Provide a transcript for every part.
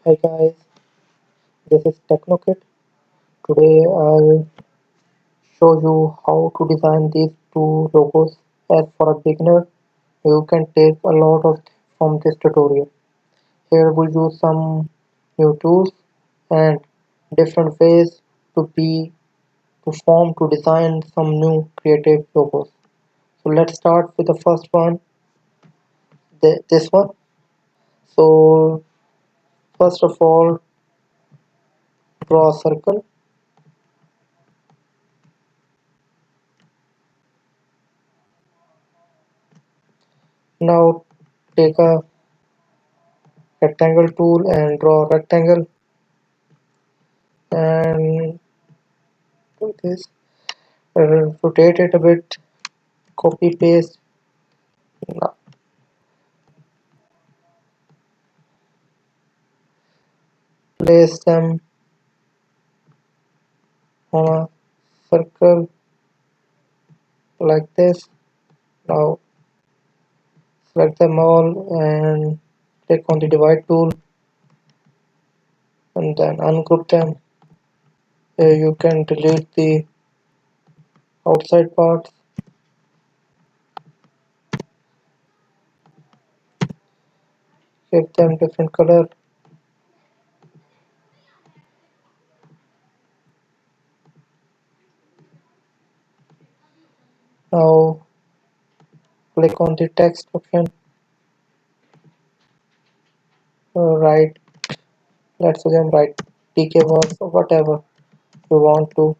Hi guys, this is TechnoKit. Today I'll show you how to design these two logos. As for a beginner, you can take a lot of from this tutorial. Here we use some new tools and different ways to form to design some new creative logos. So let's start with the first one, this one. So first of all, draw a circle. Now take a rectangle tool and draw a rectangle and do this, rotate it a bit, copy paste. Now place them on a circle like this. Now select them all and click on the divide tool and then ungroup them. Here you can delete the outside parts, give them different color. Now click on the text option, write, let's assume write TK words or whatever you want to,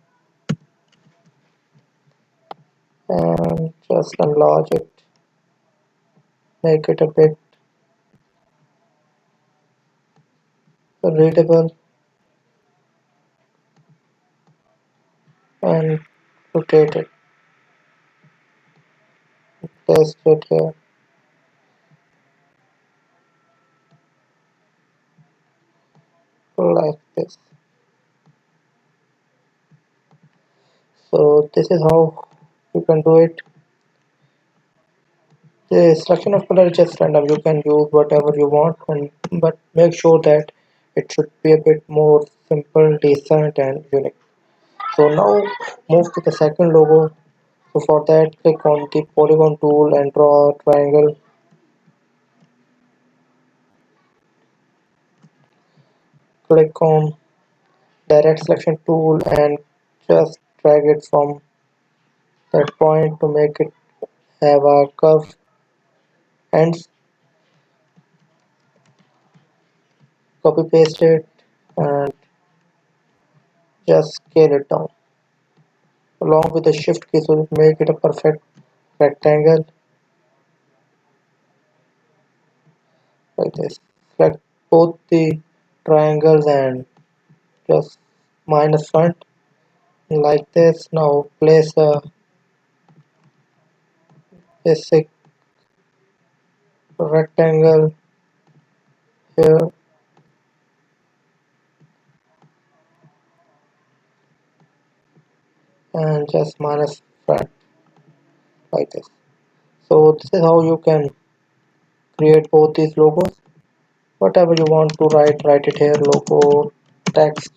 and just enlarge it, make it a bit readable and rotate it. Place it here like this. So this is how you can do it. The selection of color is just random. You can use whatever you want, but make sure that it should be a bit more simple, decent, and unique. So now move to the second logo. So for that, click on the polygon tool and draw a triangle. Click on direct selection tool and just drag it from that point to make it have a curve ends. Copy paste it and just scale it down along with the shift key so make it a perfect rectangle like this. Select both the triangles and just minus front like this. Now place a basic rectangle here and just minus front like this. So this is how you can create both these logos. Whatever you want to write it here, logo, text.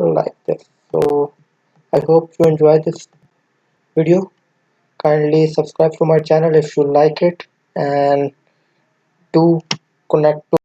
Like this. So I hope you enjoy this video. Kindly subscribe to my channel if you like it and do connect to